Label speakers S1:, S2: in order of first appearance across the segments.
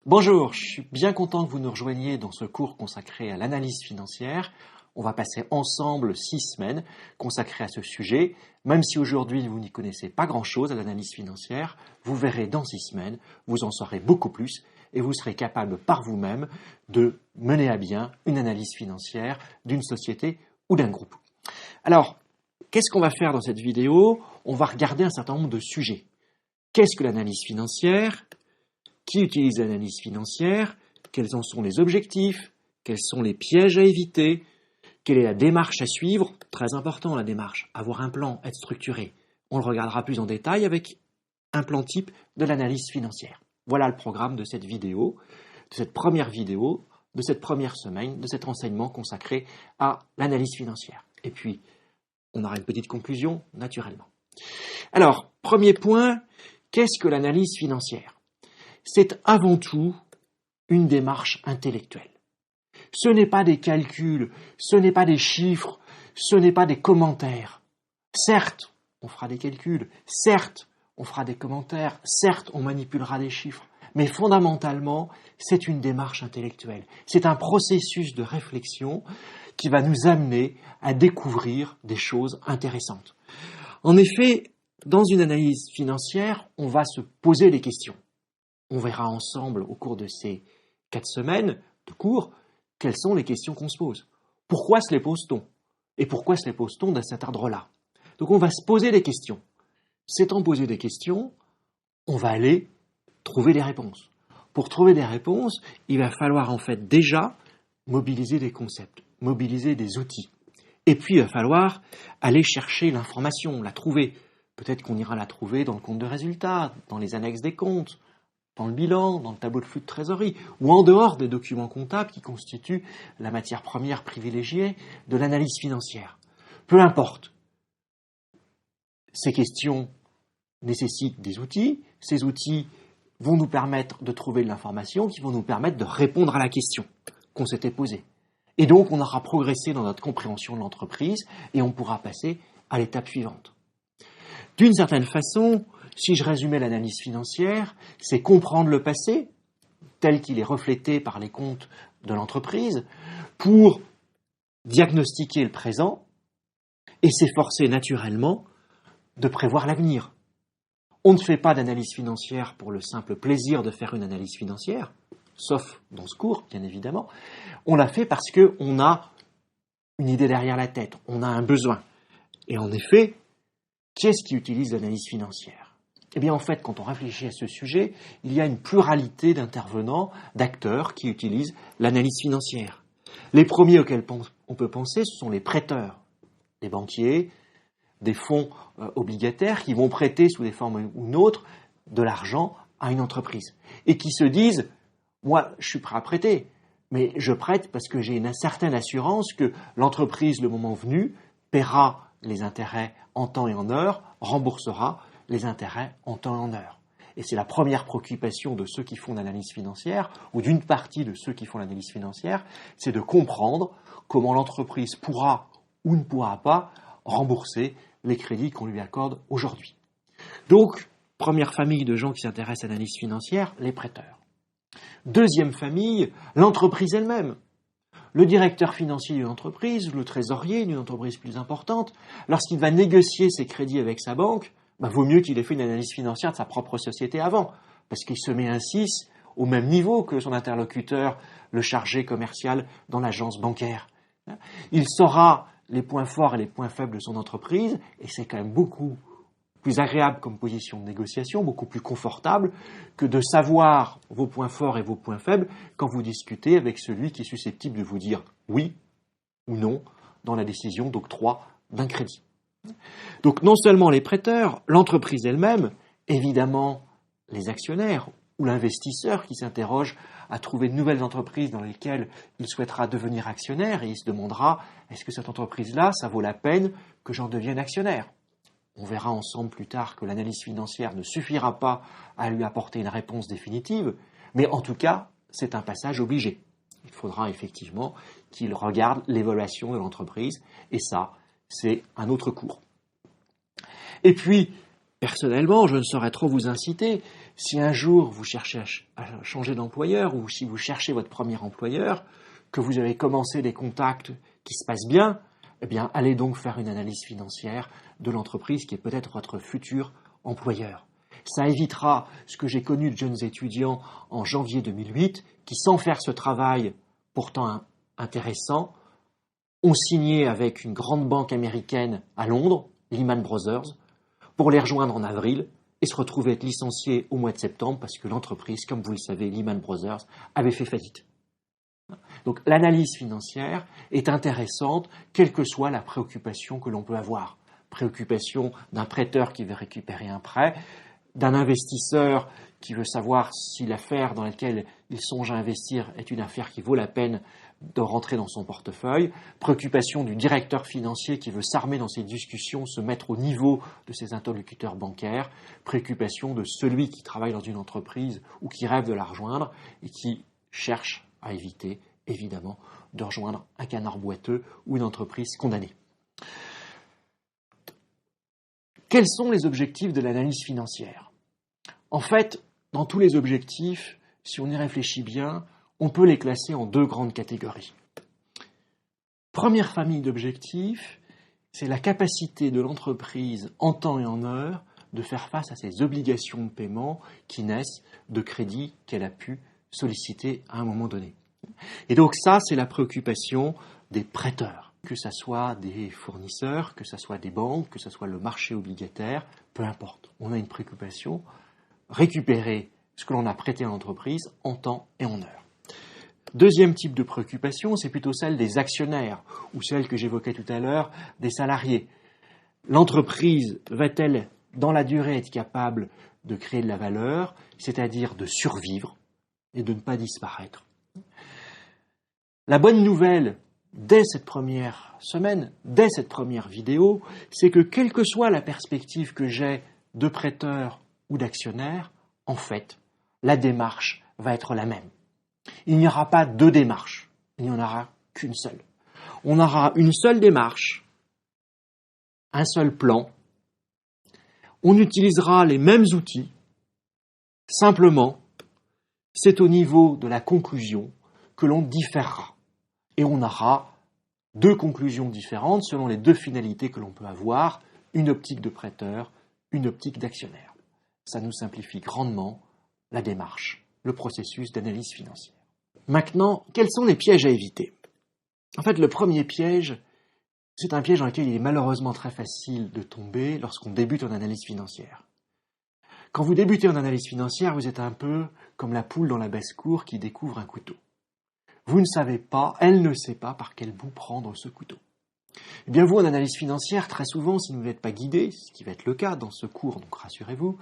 S1: Bonjour, je suis bien content que vous nous rejoigniez dans ce cours consacré à l'analyse financière. On va passer ensemble 6 semaines consacrées à ce sujet. Même si aujourd'hui vous n'y connaissez pas grand-chose à l'analyse financière, vous verrez dans 6 semaines, vous en saurez beaucoup plus et vous serez capable par vous-même de mener à bien une analyse financière d'une société ou d'un groupe. Alors, qu'est-ce qu'on va faire dans cette vidéo? On va regarder un certain nombre de sujets. Qu'est-ce que l'analyse financière? Qui utilise l'analyse financière? Quels en sont les objectifs? Quels sont les pièges à éviter? Quelle est la démarche à suivre? Très important la démarche, avoir un plan, être structuré. On le regardera plus en détail avec un plan type de l'analyse financière. Voilà le programme de cette vidéo, de cette première vidéo, de cette première semaine, de cet enseignement consacré à l'analyse financière. Et puis, on aura une petite conclusion, naturellement. Alors, premier point, qu'est-ce que l'analyse financière? C'est avant tout une démarche intellectuelle. Ce n'est pas des calculs, ce n'est pas des chiffres, ce n'est pas des commentaires. Certes, on fera des calculs, certes, on fera des commentaires, certes, on manipulera des chiffres, mais fondamentalement, c'est une démarche intellectuelle. C'est un processus de réflexion qui va nous amener à découvrir des choses intéressantes. En effet, dans une analyse financière, on va se poser des questions. On verra ensemble au cours de ces 4 semaines de cours quelles sont les questions qu'on se pose. Pourquoi se les pose-t-on? Et pourquoi se les pose-t-on dans cet ordre-là? Donc on va se poser des questions. S'étant posé des questions, on va aller trouver des réponses. Pour trouver des réponses, il va falloir en fait déjà mobiliser des concepts, mobiliser des outils. Et puis il va falloir aller chercher l'information, la trouver. Peut-être qu'on ira la trouver dans le compte de résultats, dans les annexes des comptes, dans le bilan, dans le tableau de flux de trésorerie, ou en dehors des documents comptables qui constituent la matière première privilégiée de l'analyse financière. Peu importe. Ces questions nécessitent des outils. Ces outils vont nous permettre de trouver de l'information qui vont nous permettre de répondre à la question qu'on s'était posée. Et donc, on aura progressé dans notre compréhension de l'entreprise et on pourra passer à l'étape suivante. D'une certaine façon, si je résumais l'analyse financière, c'est comprendre le passé, tel qu'il est reflété par les comptes de l'entreprise, pour diagnostiquer le présent et s'efforcer naturellement de prévoir l'avenir. On ne fait pas d'analyse financière pour le simple plaisir de faire une analyse financière, sauf dans ce cours, bien évidemment. On l'a fait parce qu'on a une idée derrière la tête, on a un besoin. Et en effet, qui est-ce qui utilise l'analyse financière? Eh bien, en fait, quand on réfléchit à ce sujet, il y a une pluralité d'intervenants, d'acteurs qui utilisent l'analyse financière. Les premiers auxquels on peut penser, ce sont les prêteurs, des banquiers, des fonds obligataires qui vont prêter sous des formes ou une autre de l'argent à une entreprise et qui se disent « moi, je suis prêt à prêter, mais je prête parce que j'ai une certaine assurance que l'entreprise, le moment venu, paiera les intérêts en temps et en heure, remboursera les intérêts en temps et en heure. » Et c'est la première préoccupation de ceux qui font l'analyse financière, ou d'une partie de ceux qui font l'analyse financière, c'est de comprendre comment l'entreprise pourra ou ne pourra pas rembourser les crédits qu'on lui accorde aujourd'hui. Donc, première famille de gens qui s'intéressent à l'analyse financière, les prêteurs. Deuxième famille, l'entreprise elle-même. Le directeur financier d'une entreprise, le trésorier d'une entreprise plus importante, lorsqu'il va négocier ses crédits avec sa banque, vaut mieux qu'il ait fait une analyse financière de sa propre société avant, parce qu'il se met ainsi au même niveau que son interlocuteur, le chargé commercial dans l'agence bancaire. Il saura les points forts et les points faibles de son entreprise, et c'est quand même beaucoup plus agréable comme position de négociation, beaucoup plus confortable que de savoir vos points forts et vos points faibles quand vous discutez avec celui qui est susceptible de vous dire oui ou non dans la décision d'octroi d'un crédit. Donc non seulement les prêteurs, l'entreprise elle-même, évidemment les actionnaires ou l'investisseur qui s'interroge à trouver de nouvelles entreprises dans lesquelles il souhaitera devenir actionnaire et il se demandera est-ce que cette entreprise-là, ça vaut la peine que j'en devienne actionnaire? On verra ensemble plus tard que l'analyse financière ne suffira pas à lui apporter une réponse définitive, mais en tout cas, c'est un passage obligé. Il faudra effectivement qu'il regarde l'évaluation de l'entreprise, et ça, c'est un autre cours. Et puis, Personnellement, je ne saurais trop vous inciter. Si un jour vous cherchez à changer d'employeur ou si vous cherchez votre premier employeur, que vous avez commencé des contacts qui se passent bien, eh bien, allez donc faire une analyse financière de l'entreprise qui est peut-être votre futur employeur. Ça évitera ce que j'ai connu de jeunes étudiants en janvier 2008 qui, sans faire ce travail pourtant intéressant, ont signé avec une grande banque américaine à Londres, Lehman Brothers, pour les rejoindre en avril et se retrouver être licenciés au mois de septembre parce que l'entreprise, comme vous le savez, Lehman Brothers, avait fait faillite. Donc l'analyse financière est intéressante, quelle que soit la préoccupation que l'on peut avoir. Préoccupation d'un prêteur qui veut récupérer un prêt, d'un investisseur qui veut savoir si l'affaire dans laquelle il songe à investir est une affaire qui vaut la peine de rentrer dans son portefeuille, préoccupation du directeur financier qui veut s'armer dans ses discussions, se mettre au niveau de ses interlocuteurs bancaires, préoccupation de celui qui travaille dans une entreprise ou qui rêve de la rejoindre et qui cherche à éviter, évidemment, de rejoindre un canard boiteux ou une entreprise condamnée. Quels sont les objectifs de l'analyse financière ? En fait, dans tous les objectifs, si on y réfléchit bien, on peut les classer en deux grandes catégories. Première famille d'objectifs, c'est la capacité de l'entreprise en temps et en heure de faire face à ses obligations de paiement qui naissent de crédits qu'elle a pu solliciter à un moment donné. Et donc ça, c'est la préoccupation des prêteurs, que ce soit des fournisseurs, que ce soit des banques, que ce soit le marché obligataire, peu importe. On a une préoccupation, récupérer ce que l'on a prêté à l'entreprise en temps et en heure. Deuxième type de préoccupation, c'est plutôt celle des actionnaires, ou celle que j'évoquais tout à l'heure, des salariés. L'entreprise va-t-elle, dans la durée, être capable de créer de la valeur, c'est-à-dire de survivre et de ne pas disparaître ? La bonne nouvelle, dès cette première semaine, dès cette première vidéo, c'est que quelle que soit la perspective que j'ai de prêteur ou d'actionnaire, en fait, la démarche va être la même. Il n'y aura pas deux démarches, il n'y en aura qu'une seule. On aura une seule démarche, un seul plan, on utilisera les mêmes outils, simplement, c'est au niveau de la conclusion que l'on différera. Et on aura deux conclusions différentes selon les deux finalités que l'on peut avoir, une optique de prêteur, une optique d'actionnaire. Ça nous simplifie grandement la démarche, le processus d'analyse financière. Maintenant, quels sont les pièges à éviter ? En fait, le premier piège, c'est un piège dans lequel il est malheureusement très facile de tomber lorsqu'on débute en analyse financière. Quand vous débutez en analyse financière, vous êtes un peu comme la poule dans la basse-cour qui découvre un couteau. Vous ne savez pas, elle ne sait pas par quel bout prendre ce couteau. Eh bien vous, en analyse financière, très souvent, si vous n'êtes pas guidé, ce qui va être le cas dans ce cours, donc rassurez-vous,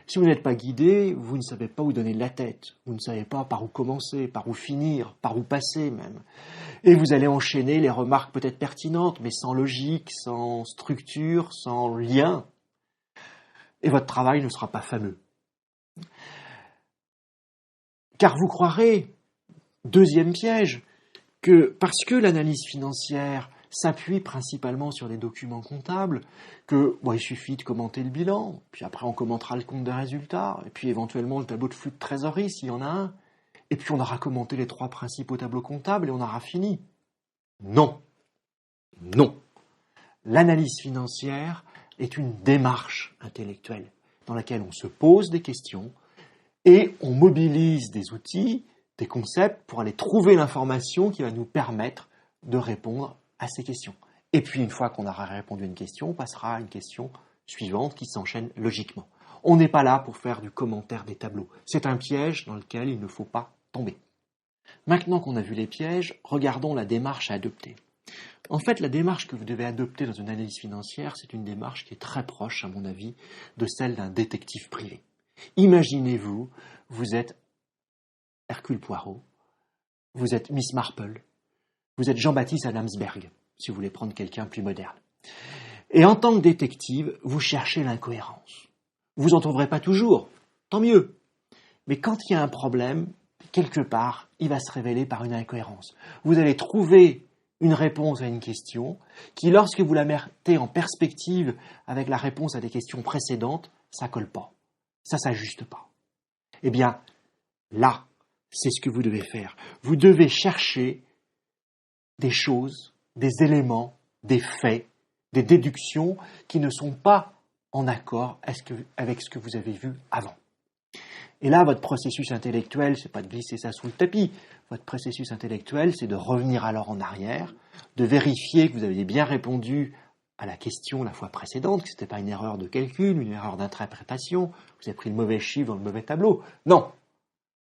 S1: si vous n'êtes pas guidé, vous ne savez pas où donner de la tête, vous ne savez pas par où commencer, par où finir, par où passer même. Et vous allez enchaîner les remarques peut-être pertinentes, mais sans logique, sans structure, sans lien. Et votre travail ne sera pas fameux. Car vous croirez, deuxième piège, que parce que l'analyse financière s'appuie principalement sur des documents comptables, il suffit de commenter le bilan, puis après on commentera le compte des résultats, et puis éventuellement le tableau de flux de trésorerie s'il y en a un, et puis on aura commenté les trois principaux tableaux comptables et on aura fini. Non. Non. L'analyse financière est une démarche intellectuelle dans laquelle on se pose des questions et on mobilise des outils, des concepts pour aller trouver l'information qui va nous permettre de répondre à ces questions. Et puis, une fois qu'on aura répondu à une question, on passera à une question suivante qui s'enchaîne logiquement. On n'est pas là pour faire du commentaire des tableaux. C'est un piège dans lequel il ne faut pas tomber. Maintenant qu'on a vu les pièges, regardons la démarche à adopter. En fait, la démarche que vous devez adopter dans une analyse financière, c'est une démarche qui est très proche, à mon avis, de celle d'un détective privé. Imaginez-vous, vous êtes Hercule Poirot, vous êtes Miss Marple, vous êtes Jean-Baptiste Adamsberg, si vous voulez prendre quelqu'un plus moderne. Et en tant que détective, vous cherchez l'incohérence. Vous en trouverez pas toujours, tant mieux. Mais quand il y a un problème, quelque part, il va se révéler par une incohérence. Vous allez trouver une réponse à une question qui, lorsque vous la mettez en perspective avec la réponse à des questions précédentes, ça colle pas, ça s'ajuste pas. Eh bien, là, c'est ce que vous devez faire. Vous devez chercher des choses, des éléments, des faits, des déductions qui ne sont pas en accord avec ce que vous avez vu avant. Et là, votre processus intellectuel, c'est pas de glisser ça sous le tapis. Votre processus intellectuel, c'est de revenir alors en arrière, de vérifier que vous aviez bien répondu à la question la fois précédente, que ce n'était pas une erreur de calcul, une erreur d'interprétation, vous avez pris le mauvais chiffre dans le mauvais tableau. Non,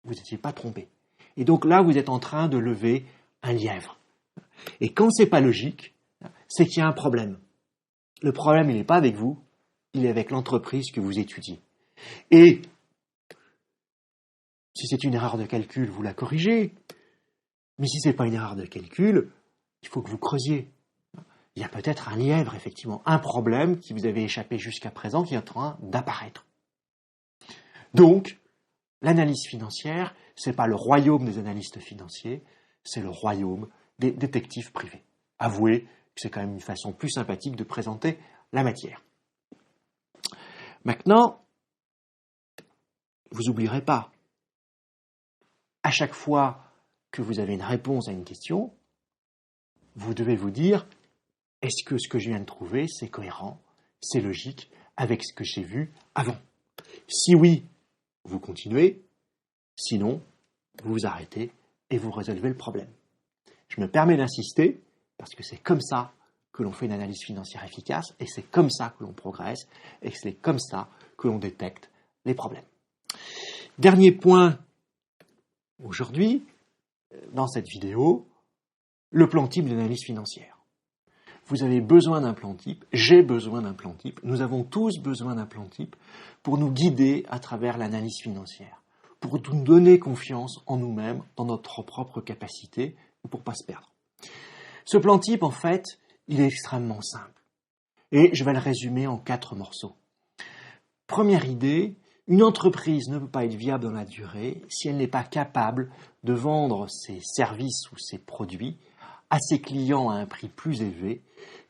S1: vous n'étiez pas trompé. Et donc là, vous êtes en train de lever un lièvre. Et quand c'est pas logique, c'est qu'il y a un problème. Le problème, il n'est pas avec vous, il est avec l'entreprise que vous étudiez. Et si c'est une erreur de calcul, vous la corrigez. Mais si ce n'est pas une erreur de calcul, il faut que vous creusiez. Il y a peut-être un lièvre, effectivement, un problème qui vous avait échappé jusqu'à présent qui est en train d'apparaître. Donc, l'analyse financière, ce n'est pas le royaume des analystes financiers, c'est le royaume des détectives privés. Avouez que c'est quand même une façon plus sympathique de présenter la matière. Maintenant, vous n'oublierez pas, à chaque fois que vous avez une réponse à une question, vous devez vous dire, est-ce que ce que je viens de trouver, c'est cohérent, c'est logique avec ce que j'ai vu avant? Si oui, vous continuez, sinon, vous vous arrêtez et vous résolvez le problème. Je me permets d'insister, parce que c'est comme ça que l'on fait une analyse financière efficace, et c'est comme ça que l'on progresse, et c'est comme ça que l'on détecte les problèmes. Dernier point, aujourd'hui, dans cette vidéo, le plan type d'analyse financière. Vous avez besoin d'un plan type, j'ai besoin d'un plan type, nous avons tous besoin d'un plan type pour nous guider à travers l'analyse financière, pour nous donner confiance en nous-mêmes, dans notre propre capacité, pour ne pas se perdre. Ce plan type, en fait, il est extrêmement simple. Et je vais le résumer en 4 morceaux. Première idée, une entreprise ne peut pas être viable dans la durée si elle n'est pas capable de vendre ses services ou ses produits à ses clients à un prix plus élevé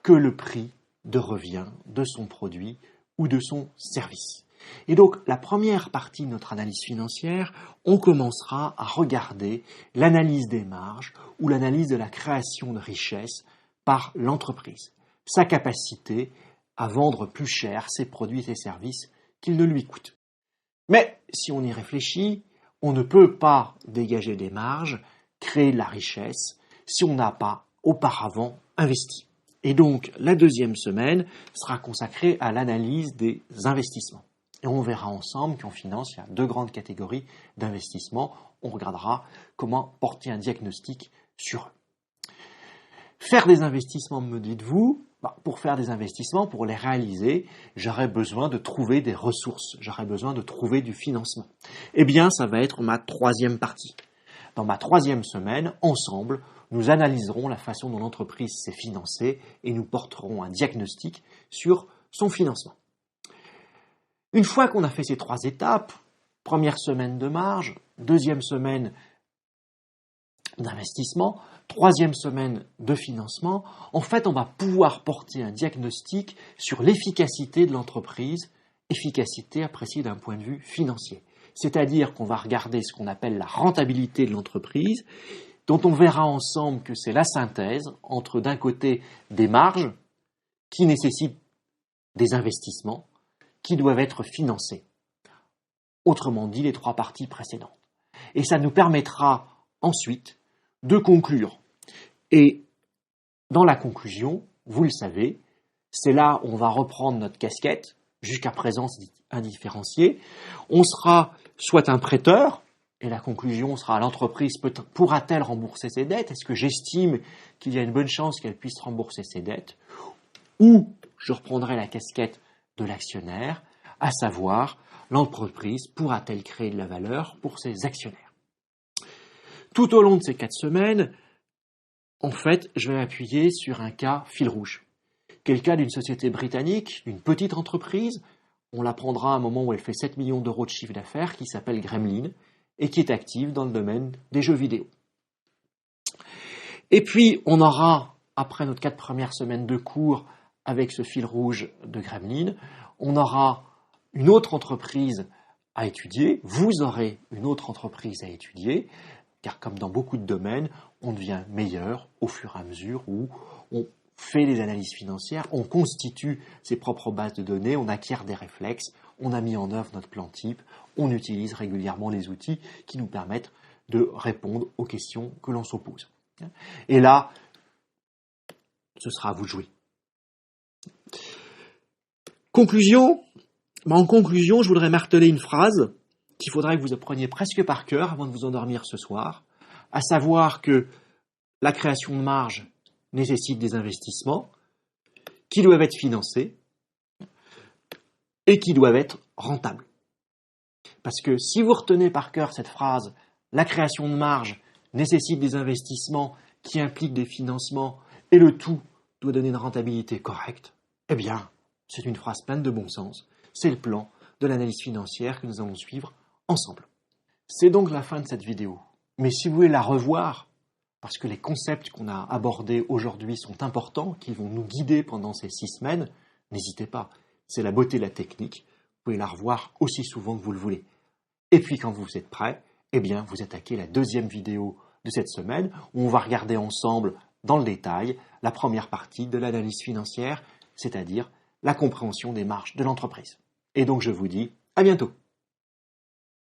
S1: que le prix de revient de son produit ou de son service. Et donc, la première partie de notre analyse financière, on commencera à regarder l'analyse des marges ou l'analyse de la création de richesse par l'entreprise, sa capacité à vendre plus cher ses produits et ses services qu'ils ne lui coûtent. Mais si on y réfléchit, on ne peut pas dégager des marges, créer de la richesse, si on n'a pas auparavant investi. Et donc, la deuxième semaine sera consacrée à l'analyse des investissements. Et on verra ensemble qu'en finance, il y a 2 grandes catégories d'investissements. On regardera comment porter un diagnostic sur eux. Faire des investissements, me dites-vous, pour faire des investissements, pour les réaliser, j'aurais besoin de trouver des ressources, j'aurais besoin de trouver du financement. Eh bien, ça va être ma 3e partie. Dans ma 3e semaine, ensemble, nous analyserons la façon dont l'entreprise s'est financée et nous porterons un diagnostic sur son financement. Une fois qu'on a fait ces 3 étapes, première semaine de marge, 2e semaine d'investissement, 3e semaine de financement, en fait, on va pouvoir porter un diagnostic sur l'efficacité de l'entreprise, efficacité appréciée d'un point de vue financier. C'est-à-dire qu'on va regarder ce qu'on appelle la rentabilité de l'entreprise, dont on verra ensemble que c'est la synthèse entre d'un côté des marges qui nécessitent des investissements qui doivent être financés. Autrement dit, les 3 parties précédentes. Et ça nous permettra ensuite de conclure. Et dans la conclusion, vous le savez, c'est là où on va reprendre notre casquette, jusqu'à présent c'est indifférencié. On sera soit un prêteur, et la conclusion sera l'entreprise pourra-t-elle rembourser ses dettes? Est-ce que j'estime qu'il y a une bonne chance qu'elle puisse rembourser ses dettes? Ou je reprendrai la casquette de l'actionnaire, à savoir l'entreprise pourra-t-elle créer de la valeur pour ses actionnaires? Tout au long de ces 4 semaines, en fait, je vais m'appuyer sur un cas fil rouge. Quel cas d'une société britannique, d'une petite entreprise, on l'apprendra à un moment où elle fait 7 millions d'euros de chiffre d'affaires, qui s'appelle Gremlin, et qui est active dans le domaine des jeux vidéo. Et puis, on aura, après notre 4 premières semaines de cours, avec ce fil rouge de Gremlin, on aura une autre entreprise à étudier. Vous aurez une autre entreprise à étudier, car comme dans beaucoup de domaines, on devient meilleur au fur et à mesure où on fait les analyses financières, on constitue ses propres bases de données, on acquiert des réflexes, on a mis en œuvre notre plan type, on utilise régulièrement les outils qui nous permettent de répondre aux questions que l'on se pose. Et là, ce sera à vous de jouer. Conclusion. En conclusion, je voudrais marteler une phrase qu'il faudrait que vous appreniez presque par cœur avant de vous endormir ce soir, à savoir que la création de marge nécessite des investissements qui doivent être financés et qui doivent être rentables. Parce que si vous retenez par cœur cette phrase, la création de marge nécessite des investissements qui impliquent des financements et le tout doit donner une rentabilité correcte, eh bien, c'est une phrase pleine de bon sens. C'est le plan de l'analyse financière que nous allons suivre ensemble. C'est donc la fin de cette vidéo. Mais si vous voulez la revoir, parce que les concepts qu'on a abordés aujourd'hui sont importants, qui vont nous guider pendant ces 6 semaines, n'hésitez pas. C'est la beauté de la technique. Vous pouvez la revoir aussi souvent que vous le voulez. Et puis quand vous êtes prêts, eh bien, vous attaquez la deuxième vidéo de cette semaine où on va regarder ensemble, dans le détail, la première partie de l'analyse financière, c'est-à-dire la compréhension des marges de l'entreprise. Et donc je vous dis à bientôt.